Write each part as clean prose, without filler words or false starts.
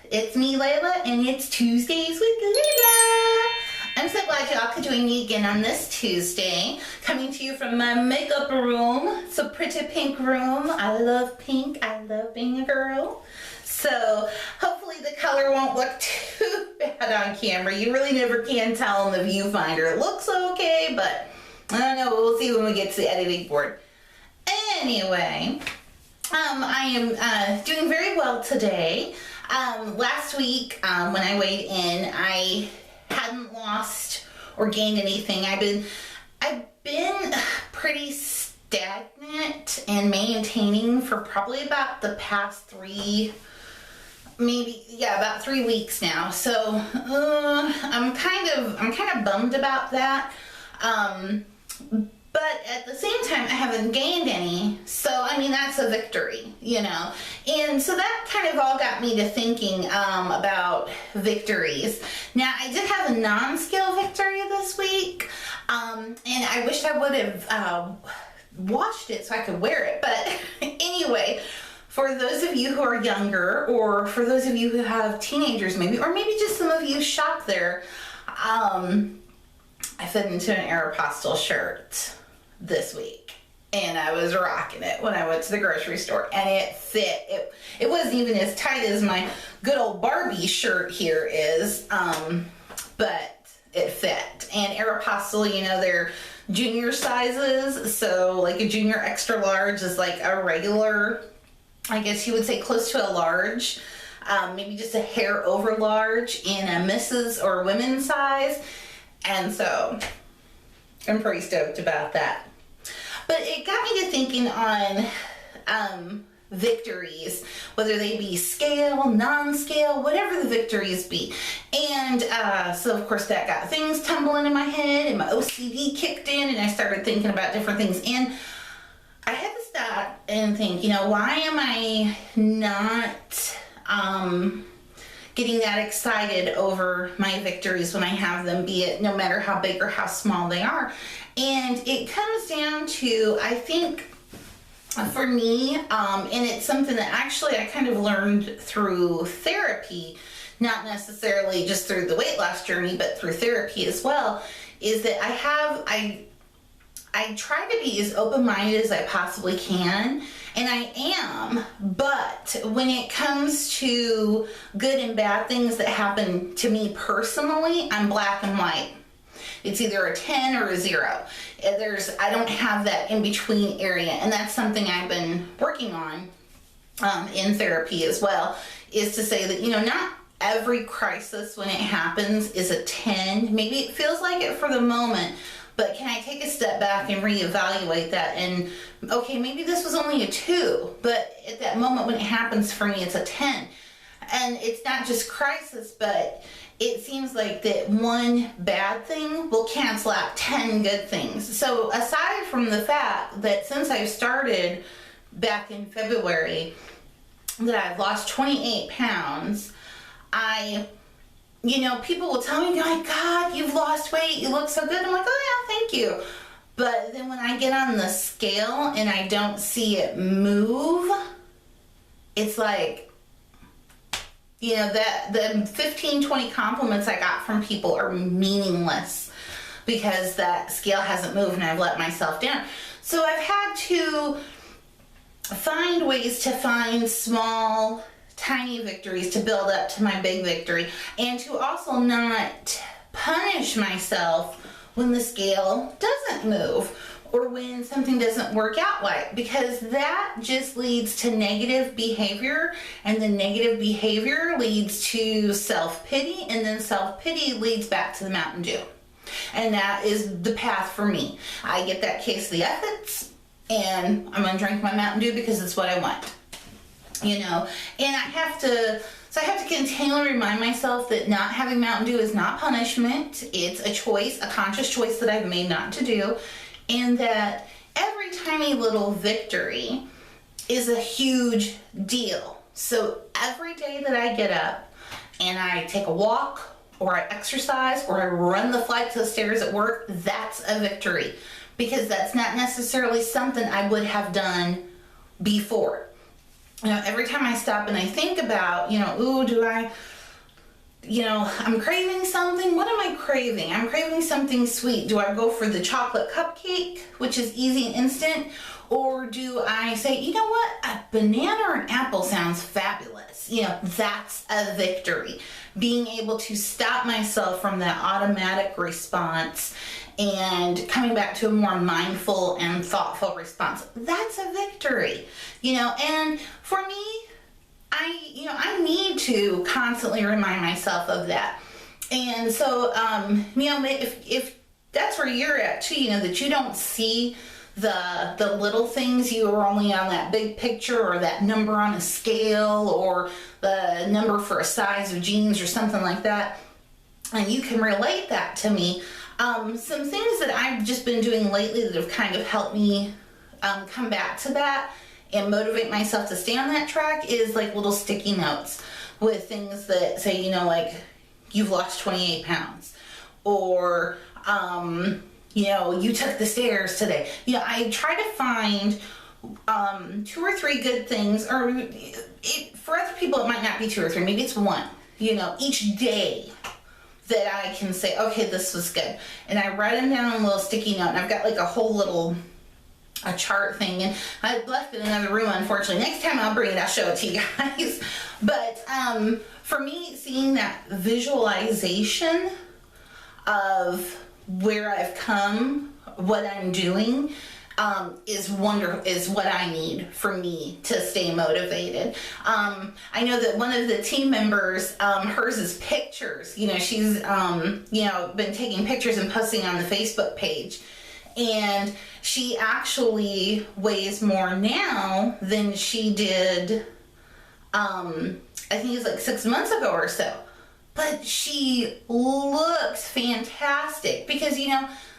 It's me, Layla, and it's Tuesdays with Leyla. I'm so glad y'all could join me again on this Tuesday, coming to you from my makeup room. It's a pretty pink room. I love pink. I love being a girl. So hopefully the color won't look too bad on camera. You really never can tell in the viewfinder. It looks okay, but I don't know. We'll see when we get to the editing board. Anyway, I am doing very well today. Last week when I weighed in, I hadn't lost or gained anything. I've been pretty stagnant and maintaining for probably about the past about 3 weeks now. So I'm kind of bummed about that. But at the same time, I haven't gained any. So, I mean, that's a victory, you know. And so that kind of all got me to thinking about victories. Now, I did have a non-scale victory this week. And I wish I would have washed it so I could wear it. But anyway, for those of you who are younger, or for those of you who have teenagers maybe, or maybe just some of you shop there, I fit into an Aeropostale shirt this week, and I was rocking it when I went to the grocery store, and it fit. It wasn't even as tight as my good old Barbie shirt here is, but it fit. And Aeropostale, you know, they're junior sizes, so like a junior extra large is like a regular, I guess you would say close to a large, maybe just a hair over large in a missus or women's size. And so I'm pretty stoked about that. But it got me to thinking on victories, whether they be scale, non-scale, whatever the victories be. And so of course that got things tumbling in my head, and my OCD kicked in, and I started thinking about different things. And I had to stop and think, you know, why am I not getting that excited over my victories when I have them, be it no matter how big or how small they are? And it comes down to, I think, for me, and it's something that actually I kind of learned through therapy, not necessarily just through the weight loss journey, but through therapy as well, is that I try to be as open-minded as I possibly can, and I am, but when it comes to good and bad things that happen to me personally, I'm black and white. It's either a 10 or a 0. I don't have that in-between area, and that's something I've been working on in therapy as well, is to say that, you know, not every crisis when it happens is a 10. Maybe it feels like it for the moment, but can I take a step back and reevaluate that? And okay, maybe this was only a 2, but at that moment when it happens for me, it's a 10. And it's not just crisis, but it seems like that one bad thing will cancel out 10 good things. So aside from the fact that since I've started back in February, that I've lost 28 pounds, you know, people will tell me, oh my God, you've lost weight, you look so good. I'm like, oh yeah, thank you. But then when I get on the scale and I don't see it move, it's like, you know, that the 15, 20 compliments I got from people are meaningless because that scale hasn't moved and I've let myself down. So I've had to find ways to find small, tiny victories to build up to my big victory, and to also not punish myself when the scale doesn't move or when something doesn't work out right, because that just leads to negative behavior, and the negative behavior leads to self-pity, and then self-pity leads back to the Mountain Dew. And that is the path for me. I get that case of the ethics, and I'm gonna drink my Mountain Dew because it's what I want. You know, and I have to continually remind myself that not having Mountain Dew is not punishment. It's a choice, a conscious choice that I've made not to do, and that every tiny little victory is a huge deal. So every day that I get up and I take a walk, or I exercise, or I run the flights of stairs at work, that's a victory, because that's not necessarily something I would have done before. every time I stop and I think about, ooh, do I, I'm craving something. What am I craving? I'm craving something sweet. Do I go for the chocolate cupcake, which is easy and instant? Or do I say, you know what? A banana or an apple sounds fabulous. That's a victory. Being able to stop myself from that automatic response and coming back to a more mindful and thoughtful response. That's a victory. And for me, I need to constantly remind myself of that. And so, if that's where you're at too, that you don't see the little things, you are only on that big picture or that number on a scale or the number for a size of jeans or something like that, and you can relate that to me. Some things that I've just been doing lately that have kind of helped me come back to that and motivate myself to stay on that track is like little sticky notes with things that say, like, you've lost 28 pounds, or you took the stairs today. I try to find 2 or 3 good things, or for other people it might not be 2 or 3, maybe it's 1, each day that I can say, okay, this was good. And I write them down on a little sticky note, and I've got like a whole little chart thing, and I left it in another room, unfortunately. Next time I'll bring it, I'll show it to you guys. But for me, seeing that visualization of where I've come, what I'm doing, is wonderful, is what I need for me to stay motivated. I know that one of the team members, hers is pictures. She's been taking pictures and posting on the Facebook page, and she actually weighs more now than she did, I think it's like 6 months ago or so. But she looks fantastic because,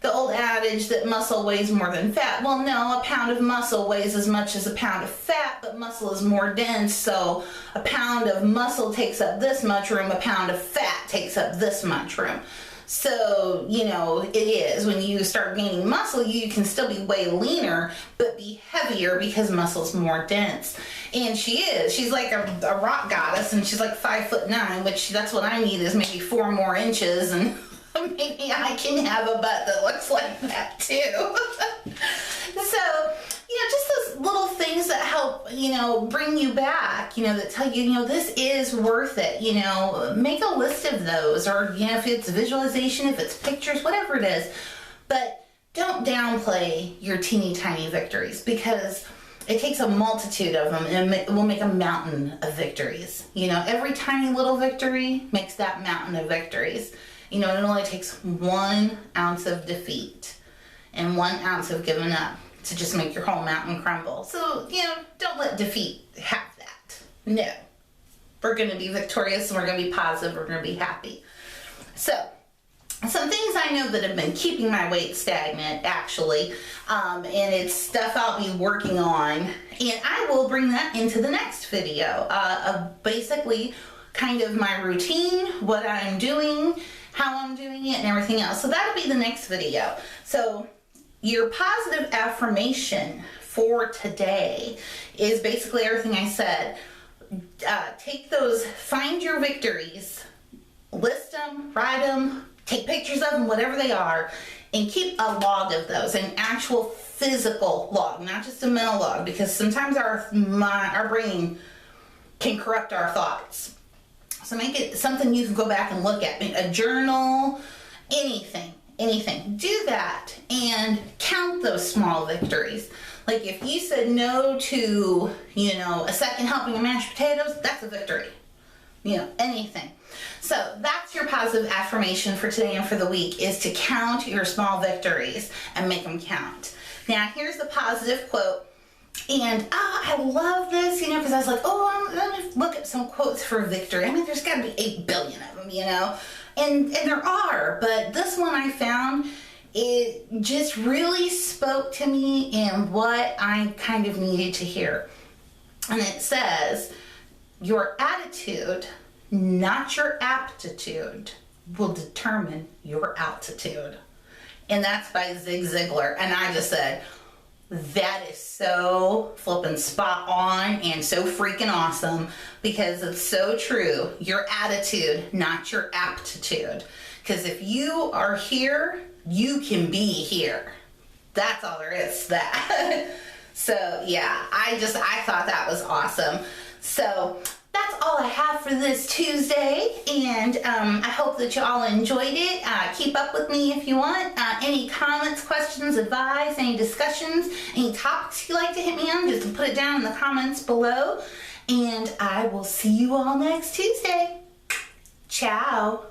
the old adage that muscle weighs more than fat. Well, no, a pound of muscle weighs as much as a pound of fat, but muscle is more dense. So a pound of muscle takes up this much room, a pound of fat takes up this much room. So, it is. When you start gaining muscle, you can still be way leaner, but be heavier because muscle's more dense. And she is. She's like a rock goddess, and she's like 5'9", which that's what I need, is maybe 4 more inches, and maybe I can have a butt that looks like that too. So, just those little things that help, bring you back, that tell you, this is worth it, make a list of those, or, if it's visualization, if it's pictures, whatever it is. But don't downplay your teeny tiny victories, because it takes a multitude of them, and it will make a mountain of victories. Every tiny little victory makes that mountain of victories. It only takes 1 ounce of defeat and 1 ounce of giving up to just make your whole mountain crumble. So, don't let defeat have that. No. We're going to be victorious, and we're going to be positive, we're going to be happy. So, some things I know that have been keeping my weight stagnant, actually, and it's stuff I'll be working on, and I will bring that into the next video, of basically kind of my routine, what I'm doing, how I'm doing it, and everything else. So that'll be the next video. So your positive affirmation for today is basically everything I said. Take those, find your victories, list them, write them, take pictures of them, whatever they are, and keep a log of those, an actual physical log, not just a mental log, because sometimes our brain can corrupt our thoughts. So make it something you can go back and look at, a journal, anything. Do that and count those small victories. Like if you said no to, a second helping of mashed potatoes, that's a victory. Anything. So that's your positive affirmation for today and for the week, is to count your small victories and make them count. Now here's the positive quote. And I love this, because I was like, let me look at some quotes for victory. I mean, there's got to be 8 billion of them, and there are, but this one I found, it just really spoke to me and what I kind of needed to hear. And it says, your attitude, not your aptitude, will determine your altitude. And that's by Zig Ziglar. And I just said, that is so flippin' spot on and so freaking awesome, because it's so true. Your attitude, not your aptitude. Because if you are here, you can be here. That's all there is to that. So yeah, I thought that was awesome. So that's all I have for this Tuesday, and I hope that you all enjoyed it. Keep up with me if you want. Any comments, questions, advice, any discussions, any topics you'd like to hit me on, just put it down in the comments below. And I will see you all next Tuesday. Ciao.